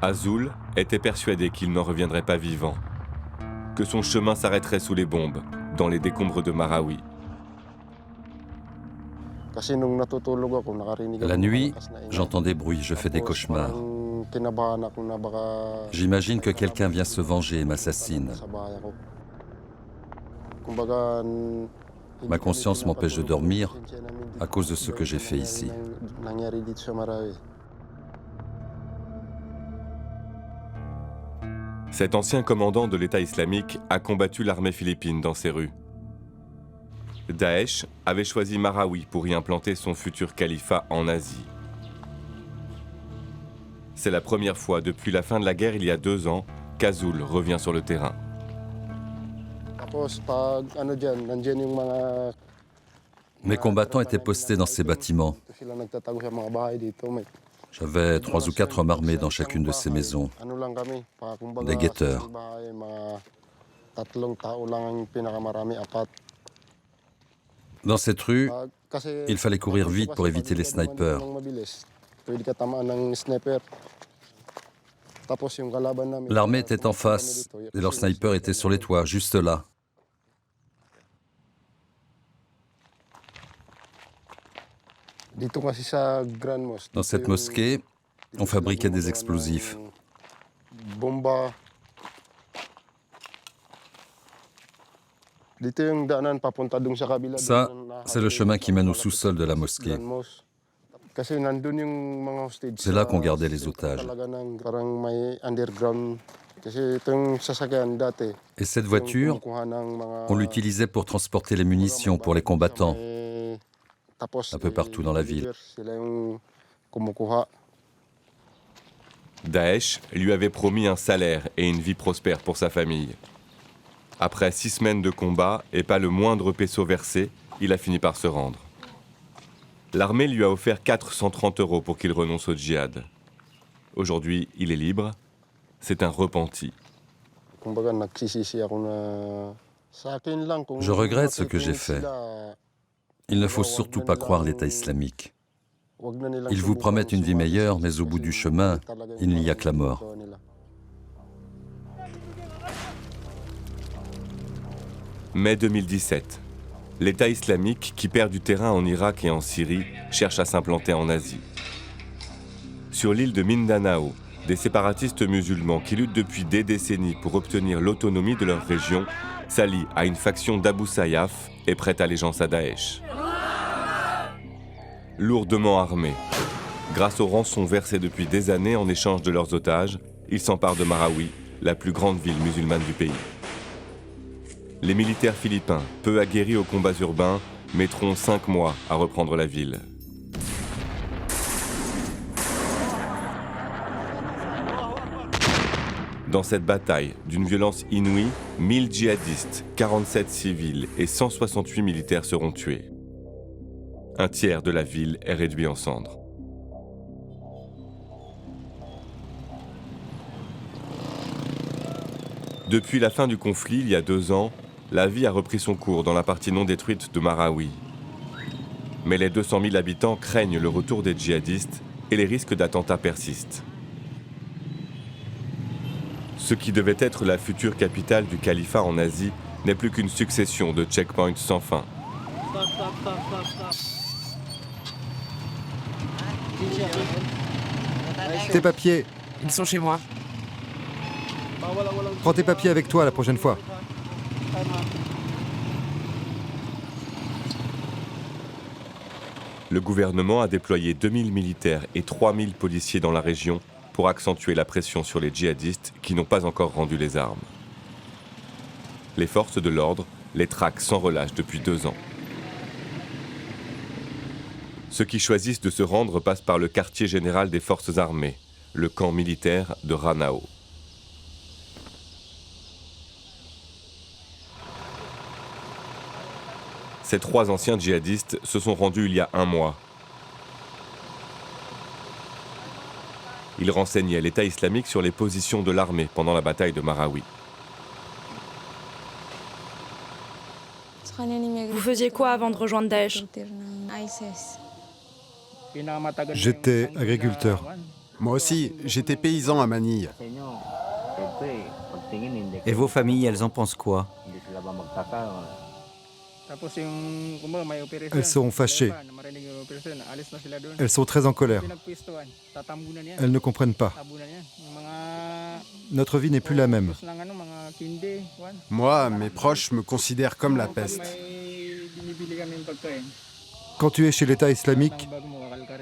Azul était persuadé qu'il n'en reviendrait pas vivant, que son chemin s'arrêterait sous les bombes, dans les décombres de Marawi. La nuit, j'entends des bruits, je fais des cauchemars. J'imagine que quelqu'un vient se venger et m'assassine. Ma conscience m'empêche de dormir à cause de ce que j'ai fait ici. Cet ancien commandant de l'État islamique a combattu l'armée philippine dans ces rues. Daesh avait choisi Marawi pour y implanter son futur califat en Asie. C'est la première fois depuis la fin de la guerre il y a 2 ans qu'Azul revient sur le terrain. Mes combattants étaient postés dans ces bâtiments. J'avais 3 ou 4 hommes armés dans chacune de ces maisons, des guetteurs. Dans cette rue, il fallait courir vite pour éviter les snipers. L'armée était en face et leurs snipers étaient sur les toits, juste là. Dans cette mosquée, on fabriquait des explosifs. Ça, c'est le chemin qui mène au sous-sol de la mosquée. C'est là qu'on gardait les otages. Et cette voiture, on l'utilisait pour transporter les munitions pour les combattants, un peu partout dans la ville. Daesh lui avait promis un salaire et une vie prospère pour sa famille. Après 6 semaines de combat et pas le moindre peso versé, il a fini par se rendre. L'armée lui a offert 430 € pour qu'il renonce au djihad. Aujourd'hui, il est libre. C'est un repenti. Je regrette ce que j'ai fait. Il ne faut surtout pas croire l'État islamique. Ils vous promettent une vie meilleure, mais au bout du chemin, il n'y a que la mort. Mai 2017. L'État islamique, qui perd du terrain en Irak et en Syrie, cherche à s'implanter en Asie. Sur l'île de Mindanao, des séparatistes musulmans qui luttent depuis des décennies pour obtenir l'autonomie de leur région s'allient à une faction d'Abu Sayyaf et prête allégeance à Daesh. Lourdement armés, grâce aux rançons versées depuis des années en échange de leurs otages, ils s'emparent de Marawi, la plus grande ville musulmane du pays. Les militaires philippins, peu aguerris aux combats urbains, mettront 5 mois à reprendre la ville. Dans cette bataille, d'une violence inouïe, 1000 djihadistes, 47 civils et 168 militaires seront tués. Un tiers de la ville est réduit en cendres. Depuis la fin du conflit, il y a 2 ans, la vie a repris son cours dans la partie non détruite de Marawi. Mais les 200 000 habitants craignent le retour des djihadistes et les risques d'attentats persistent. Ce qui devait être la future capitale du califat en Asie n'est plus qu'une succession de checkpoints sans fin. Tes papiers. Ils sont chez moi. Prends tes papiers avec toi la prochaine fois. Le gouvernement a déployé 2000 militaires et 3000 policiers dans la région pour accentuer la pression sur les djihadistes qui n'ont pas encore rendu les armes. Les forces de l'ordre les traquent sans relâche depuis 2 ans. Ceux qui choisissent de se rendre passent par le quartier général des forces armées, le camp militaire de Ranao. Ces 3 anciens djihadistes se sont rendus il y a 1 mois. Ils renseignaient l'État islamique sur les positions de l'armée pendant la bataille de Marawi. Vous faisiez quoi avant de rejoindre Daesh? J'étais agriculteur. Moi aussi, j'étais paysan à Manille. Et vos familles, elles en pensent quoi? Elles seront fâchées. Elles sont très en colère. Elles ne comprennent pas. Notre vie n'est plus la même. Moi, mes proches me considèrent comme la peste. Quand tu es chez l'État islamique,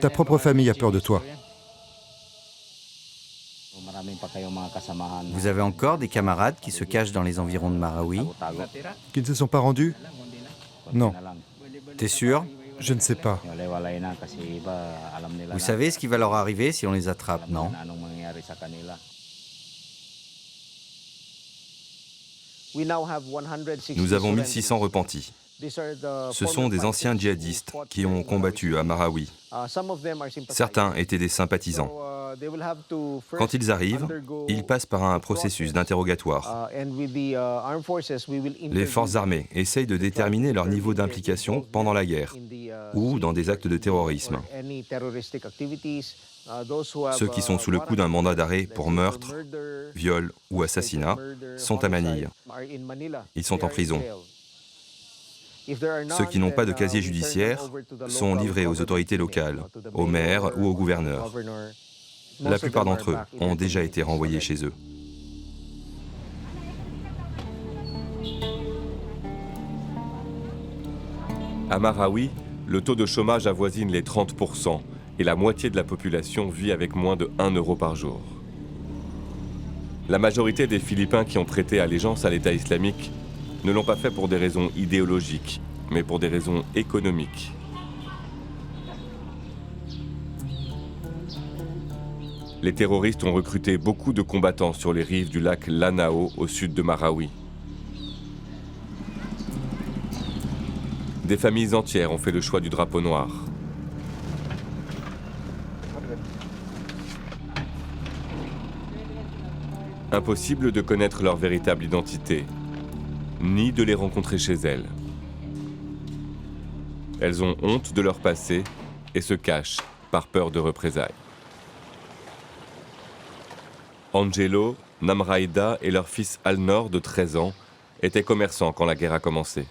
ta propre famille a peur de toi. Vous avez encore des camarades qui se cachent dans les environs de Marawi? Qui ne se sont pas rendus? Non, T'es sûr? je ne sais pas. Vous savez ce qui va leur arriver si on les attrape, non? Nous avons 1600 repentis. Ce sont des anciens djihadistes qui ont combattu à Marawi. Certains étaient des sympathisants. Quand ils arrivent, ils passent par un processus d'interrogatoire. Les forces armées essayent de déterminer leur niveau d'implication pendant la guerre ou dans des actes de terrorisme. Ceux qui sont sous le coup d'un mandat d'arrêt pour meurtre, viol ou assassinat sont à Manille. Ils sont en prison. Ceux qui n'ont pas de casier judiciaire sont livrés aux autorités locales, au maire ou au gouverneur. La plupart d'entre eux ont déjà été renvoyés chez eux. À Marawi, le taux de chômage avoisine les 30% et la moitié de la population vit avec moins de 1 euro par jour. La majorité des Philippins qui ont prêté allégeance à l'État islamique ne l'ont pas fait pour des raisons idéologiques, mais pour des raisons économiques. Les terroristes ont recruté beaucoup de combattants sur les rives du lac Lanao au sud de Marawi. Des familles entières ont fait le choix du drapeau noir. Impossible de connaître leur véritable identité, ni de les rencontrer chez elles. Elles ont honte de leur passé et se cachent par peur de représailles. Angelo, Namraïda et leur fils Alnor de 13 ans étaient commerçants quand la guerre a commencé.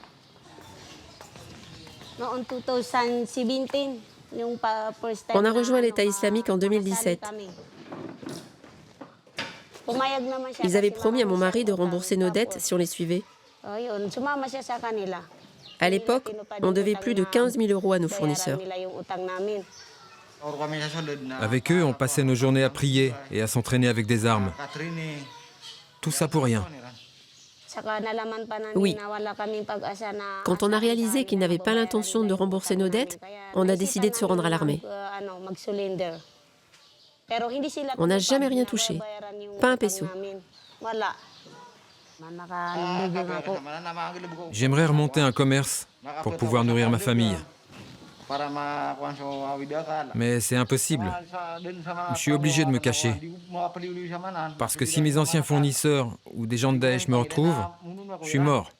On a rejoint l'État islamique en 2017. Ils avaient promis à mon mari de rembourser nos dettes si on les suivait. À l'époque, on devait plus de 15 000 € à nos fournisseurs. Avec eux, on passait nos journées à prier et à s'entraîner avec des armes. Tout ça pour rien. Oui. Quand on a réalisé qu'ils n'avaient pas l'intention de rembourser nos dettes, on a décidé de se rendre à l'armée. On n'a jamais rien touché, pas un peso. J'aimerais remonter un commerce pour pouvoir nourrir ma famille. Mais c'est impossible. Je suis obligé de me cacher. Parce que si mes anciens fournisseurs ou des gens de Daesh me retrouvent, je suis mort.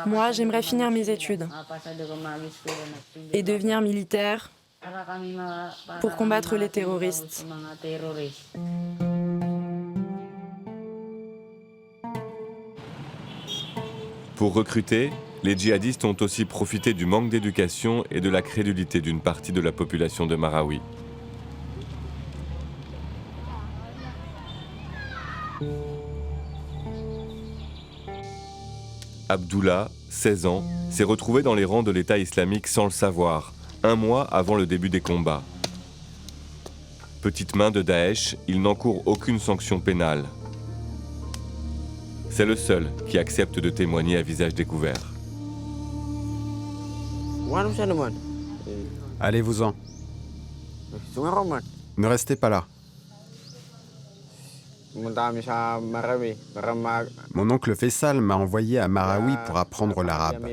Moi, j'aimerais finir mes études et devenir militaire pour combattre les terroristes. Pour recruter, les djihadistes ont aussi profité du manque d'éducation et de la crédulité d'une partie de la population de Marawi. Abdullah, 16 ans, s'est retrouvé dans les rangs de l'État islamique sans le savoir, un mois avant le début des combats. Petite main de Daesh, il n'encourt aucune sanction pénale. C'est le seul qui accepte de témoigner à visage découvert. Allez-vous-en. Ne restez pas là. Mon oncle Faisal m'a envoyé à Marawi pour apprendre l'arabe.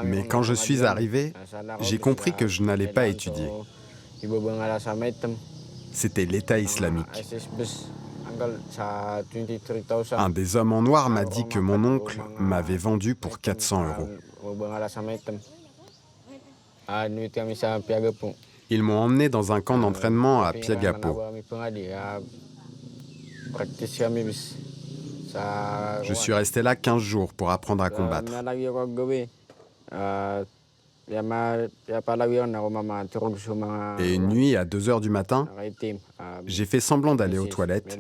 Mais quand je suis arrivé, j'ai compris que je n'allais pas étudier. C'était l'État islamique. Un des hommes en noir m'a dit que mon oncle m'avait vendu pour 400 €. Ils m'ont emmené dans un camp d'entraînement à Piagapo. Je suis resté là 15 jours pour apprendre à combattre. Et une nuit, à 2 heures du matin, j'ai fait semblant d'aller aux toilettes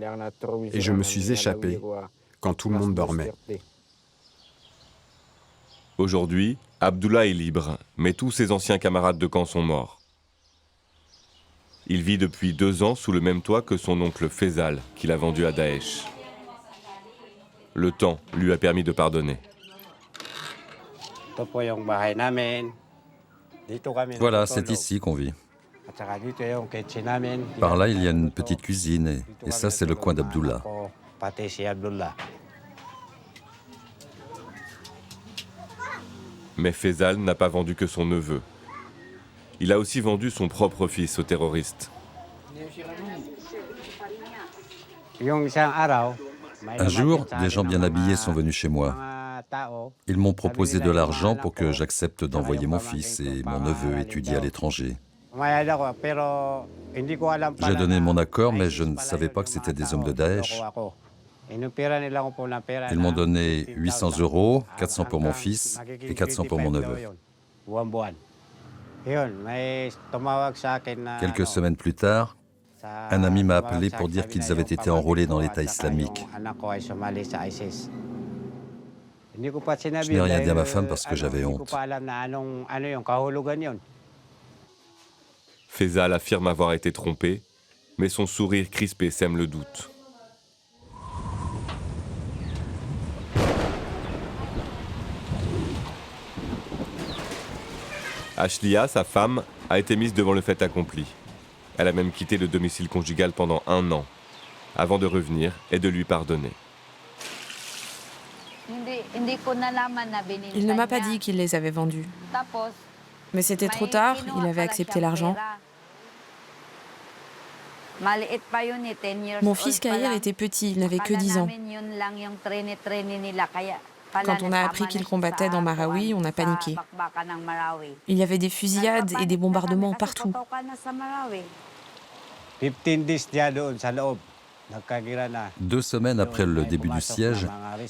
et je me suis échappé quand tout le monde dormait. Aujourd'hui, Abdullah est libre, mais tous ses anciens camarades de camp sont morts. Il vit depuis 2 ans sous le même toit que son oncle Faisal, qu'il a vendu à Daesh. Le temps lui a permis de pardonner. Voilà, c'est ici qu'on vit. Par là, il y a une petite cuisine et ça, c'est le coin d'Abdullah. Mais Faisal n'a pas vendu que son neveu. Il a aussi vendu son propre fils aux terroristes. Un jour, des gens bien habillés sont venus chez moi. Ils m'ont proposé de l'argent pour que j'accepte d'envoyer mon fils et mon neveu étudier à l'étranger. J'ai donné mon accord, mais je ne savais pas que c'était des hommes de Daesh. Ils m'ont donné 800 €, 400 pour mon fils et 400 pour mon neveu. Quelques semaines plus tard, un ami m'a appelé pour dire qu'ils avaient été enrôlés dans l'État islamique. Je n'ai rien dit à ma femme parce que j'avais honte. Faisal affirme avoir été trompé, mais son sourire crispé sème le doute. Ashlia, sa femme, a été mise devant le fait accompli. Elle a même quitté le domicile conjugal pendant 1 an, avant de revenir et de lui pardonner. Il ne m'a pas dit qu'il les avait vendus. Mais c'était trop tard, il avait accepté l'argent. Mon fils Kahir était petit, il n'avait que 10 ans. Quand on a appris qu'il combattait dans Marawi, on a paniqué. Il y avait des fusillades et des bombardements partout. 2 semaines après le début du siège,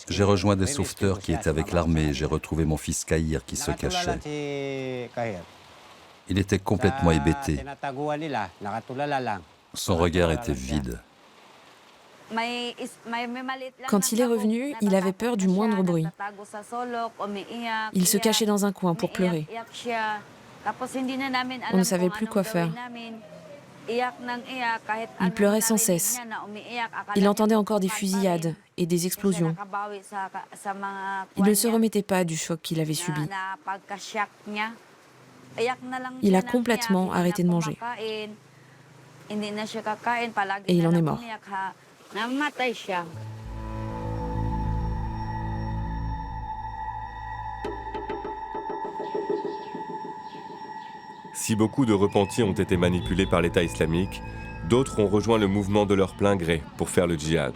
j'ai rejoint des sauveteurs qui étaient avec l'armée et j'ai retrouvé mon fils Kahir qui se cachait. Il était complètement hébété. Son regard était vide. Quand il est revenu, il avait peur du moindre bruit. Il se cachait dans un coin pour pleurer. On ne savait plus quoi faire. Il pleurait sans cesse. Il entendait encore des fusillades et des explosions. Il ne se remettait pas du choc qu'il avait subi. Il a complètement arrêté de manger. Et il en est mort. Si beaucoup de repentis ont été manipulés par l'État islamique, d'autres ont rejoint le mouvement de leur plein gré pour faire le djihad.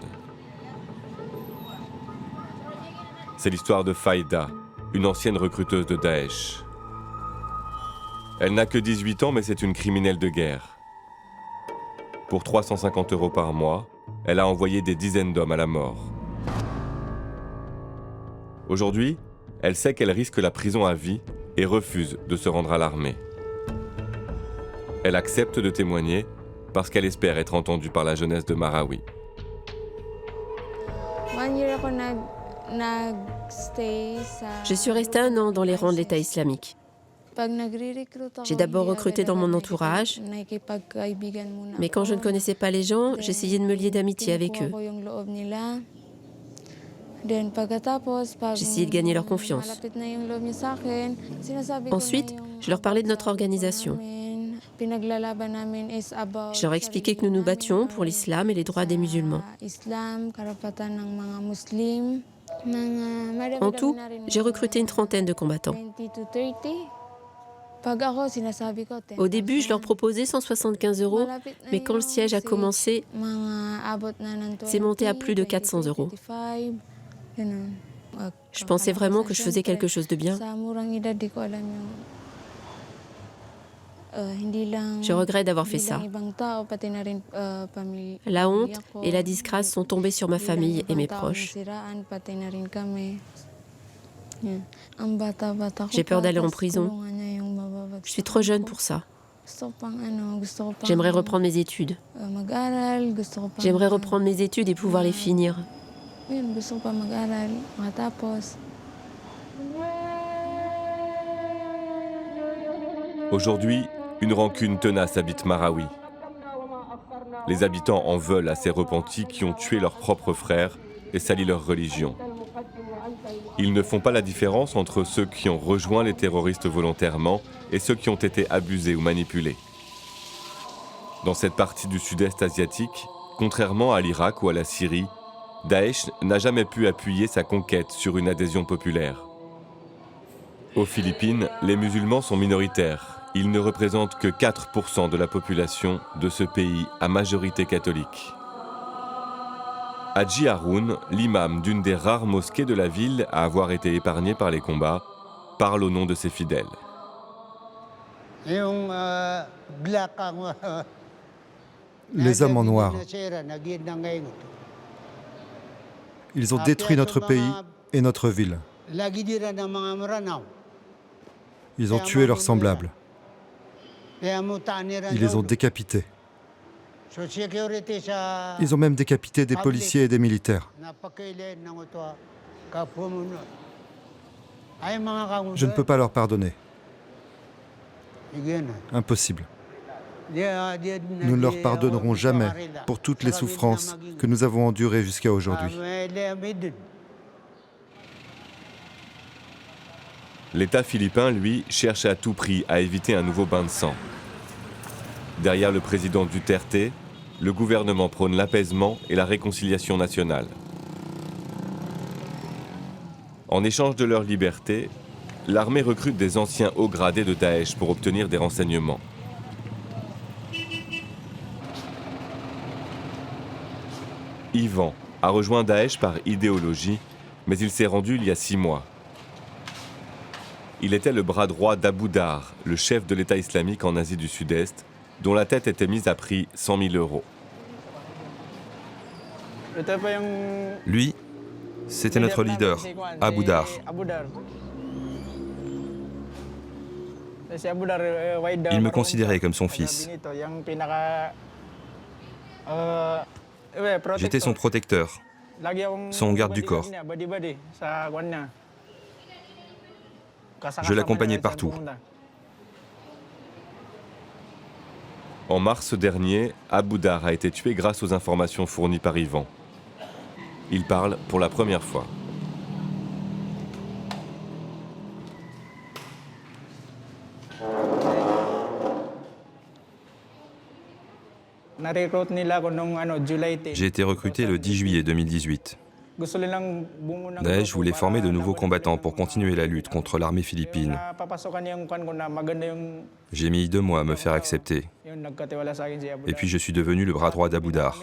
C'est l'histoire de Faïda, une ancienne recruteuse de Daesh. Elle n'a que 18 ans, mais c'est une criminelle de guerre. Pour 350 € par mois, elle a envoyé des dizaines d'hommes à la mort. Aujourd'hui, elle sait qu'elle risque la prison à vie et refuse de se rendre à l'armée. Elle accepte de témoigner parce qu'elle espère être entendue par la jeunesse de Marawi. Je suis restée 1 an dans les rangs de l'État islamique. J'ai d'abord recruté dans mon entourage, mais quand je ne connaissais pas les gens, j'essayais de me lier d'amitié avec eux. J'essayais de gagner leur confiance. Ensuite, je leur parlais de notre organisation. Je leur expliquais que nous nous battions pour l'islam et les droits des musulmans. En tout, j'ai recruté une 30aine de combattants. Au début, je leur proposais 175 €, mais quand le siège a commencé, c'est monté à plus de 400 €. Je pensais vraiment que je faisais quelque chose de bien. Je regrette d'avoir fait ça. La honte et la disgrâce sont tombées sur ma famille et mes proches. J'ai peur d'aller en prison. Je suis trop jeune pour ça. J'aimerais reprendre mes études. J'aimerais reprendre mes études et pouvoir les finir. Aujourd'hui, une rancune tenace habite Marawi. Les habitants en veulent à ces repentis qui ont tué leurs propres frères et sali leur religion. Ils ne font pas la différence entre ceux qui ont rejoint les terroristes volontairement et ceux qui ont été abusés ou manipulés. Dans cette partie du sud-est asiatique, contrairement à l'Irak ou à la Syrie, Daesh n'a jamais pu appuyer sa conquête sur une adhésion populaire. Aux Philippines, les musulmans sont minoritaires. Ils ne représentent que 4% de la population de ce pays à majorité catholique. Haji Haroun, l'imam d'une des rares mosquées de la ville à avoir été épargnée par les combats, parle au nom de ses fidèles. Les hommes en noir. Ils ont détruit notre pays et notre ville. Ils ont tué leurs semblables. Ils les ont décapités. Ils ont même décapité des policiers et des militaires. Je ne peux pas leur pardonner. Impossible. Nous ne leur pardonnerons jamais pour toutes les souffrances que nous avons endurées jusqu'à aujourd'hui. L'État philippin, lui, cherche à tout prix à éviter un nouveau bain de sang. Derrière le président Duterte, le gouvernement prône l'apaisement et la réconciliation nationale. En échange de leur liberté, l'armée recrute des anciens hauts gradés de Daesh pour obtenir des renseignements. Ivan a rejoint Daesh par idéologie, mais il s'est rendu il y a 6 mois. Il était le bras droit d'Abu Dar, le chef de l'État islamique en Asie du Sud-Est, dont la tête était mise à prix 100 000 €. Lui, c'était notre leader, Abu Dar. Il me considérait comme son fils. J'étais son protecteur, son garde du corps. Je l'accompagnais partout. En mars dernier, Abu Dar a été tué grâce aux informations fournies par Ivan. Il parle pour la première fois. J'ai été recruté le 10 juillet 2018. Daesh voulait former de nouveaux combattants pour continuer la lutte contre l'armée philippine. J'ai mis 2 mois à me faire accepter. Et puis je suis devenu le bras droit d'Abu Dar.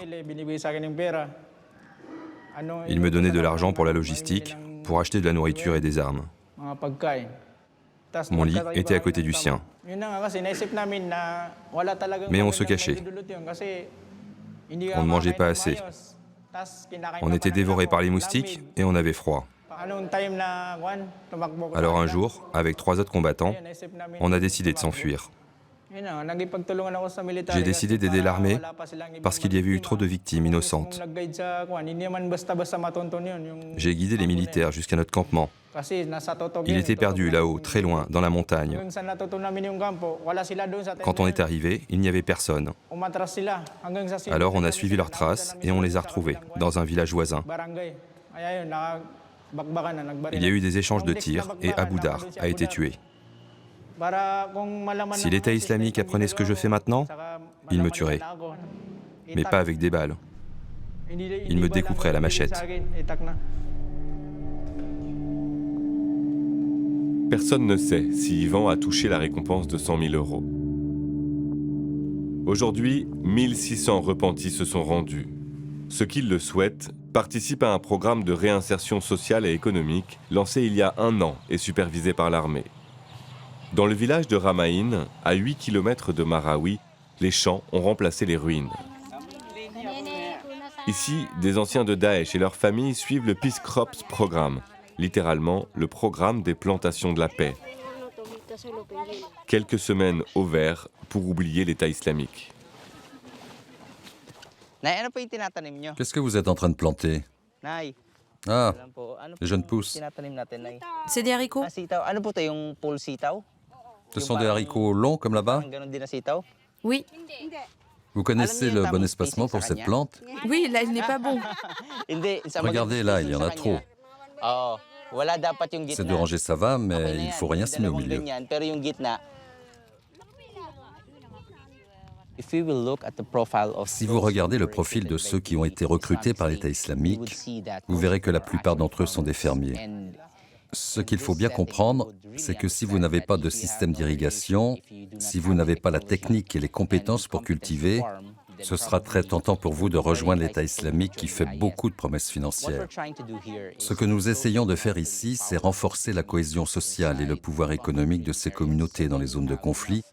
Il me donnait de l'argent pour la logistique, pour acheter de la nourriture et des armes. Mon lit était à côté du sien. Mais on se cachait. On ne mangeait pas assez. On était dévorés par les moustiques et on avait froid. Alors un jour, avec 3 autres combattants, on a décidé de s'enfuir. J'ai décidé d'aider l'armée parce qu'il y avait eu trop de victimes innocentes. J'ai guidé les militaires jusqu'à notre campement. Il était perdu là-haut, très loin, dans la montagne. Quand on est arrivé, il n'y avait personne. Alors on a suivi leurs traces et on les a retrouvés dans un village voisin. Il y a eu des échanges de tirs et Abu Dar a été tué. Si l'État islamique apprenait ce que je fais maintenant, il me tuerait. Mais pas avec des balles. Il me découperait à la machette. Personne ne sait si Ivan a touché la récompense de 100 000 euros. Aujourd'hui, 1600 repentis se sont rendus. Ceux qui le souhaitent participent à un programme de réinsertion sociale et économique lancé il y a 1 an et supervisé par l'armée. Dans le village de Ramain, à 8 km de Marawi, les champs ont remplacé les ruines. Ici, des anciens de Daesh et leurs familles suivent le Peace Crops Programme, littéralement le programme des plantations de la paix. Quelques semaines au vert pour oublier l'État islamique. Qu'est-ce que vous êtes en train de planter? Ah, les jeunes pousses. C'est des haricots? Ce sont des haricots longs comme là-bas? Oui. Vous connaissez le bon espacement pour cette plante? Oui, là, il n'est pas bon. Regardez là, il y en a trop. Ces 2 rangées, ça va, mais il ne faut rien semer au milieu. Si vous regardez le profil de ceux qui ont été recrutés par l'État islamique, vous verrez que la plupart d'entre eux sont des fermiers. Ce qu'il faut bien comprendre, c'est que si vous n'avez pas de système d'irrigation, si vous n'avez pas la technique et les compétences pour cultiver, ce sera très tentant pour vous de rejoindre l'État islamique qui fait beaucoup de promesses financières. Ce que nous essayons de faire ici, c'est renforcer la cohésion sociale et le pouvoir économique de ces communautés dans les zones de conflit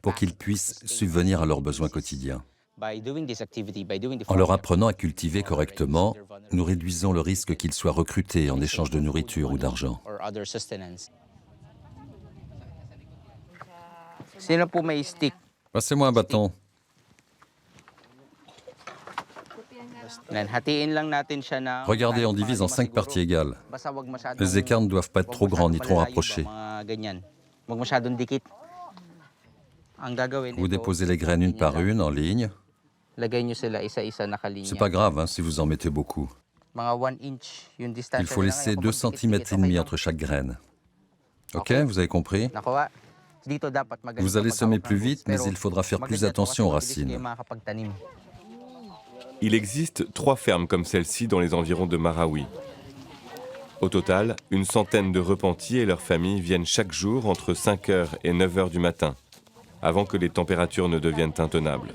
pour qu'ils puissent subvenir à leurs besoins quotidiens. En leur apprenant à cultiver correctement, nous réduisons le risque qu'ils soient recrutés en échange de nourriture ou d'argent. Passez-moi un bâton. Regardez, on divise en 5 parties égales. Les écarts ne doivent pas être trop grands ni trop rapprochés. Vous déposez les graines une par une, en ligne. C'est pas grave hein, si vous en mettez beaucoup. Il faut laisser 2,5 cm entre chaque graine. Ok, vous avez compris? Vous allez semer plus vite, mais il faudra faire plus attention aux racines. Il existe 3 fermes comme celle-ci dans les environs de Marawi. Au total, une centaine de repentis et leurs familles viennent chaque jour entre 5h et 9h du matin, avant que les températures ne deviennent intenables.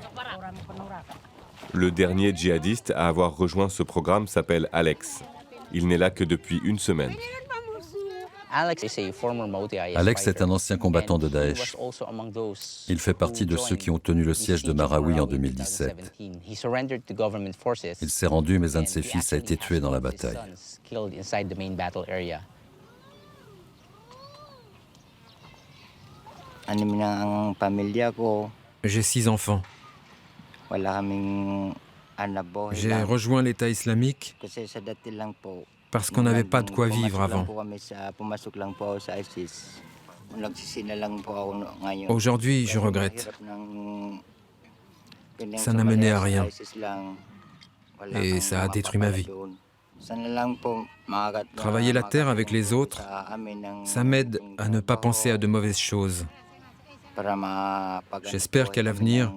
Le dernier djihadiste à avoir rejoint ce programme s'appelle Alex. Il n'est là que depuis 1 semaine. Alex est un ancien combattant de Daesh. Il fait partie de ceux qui ont tenu le siège de Marawi en 2017. Il s'est rendu, mais un de ses fils a été tué dans la bataille. J'ai 6 enfants. J'ai rejoint l'État islamique parce qu'on n'avait pas de quoi vivre avant. Aujourd'hui, je regrette. Ça n'a mené à rien. Et ça a détruit ma vie. Travailler la terre avec les autres, ça m'aide à ne pas penser à de mauvaises choses. J'espère qu'à l'avenir,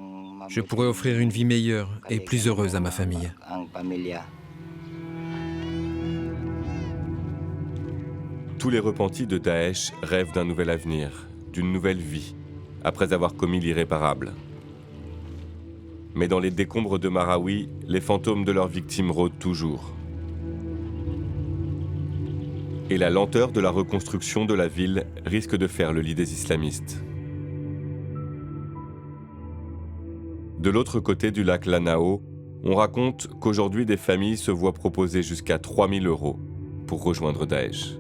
je pourrai offrir une vie meilleure et plus heureuse à ma famille. Tous les repentis de Daesh rêvent d'un nouvel avenir, d'une nouvelle vie, après avoir commis l'irréparable. Mais dans les décombres de Marawi, les fantômes de leurs victimes rôdent toujours. Et la lenteur de la reconstruction de la ville risque de faire le lit des islamistes. De l'autre côté du lac Lanao, on raconte qu'aujourd'hui des familles se voient proposer jusqu'à 3 000 € pour rejoindre Daesh.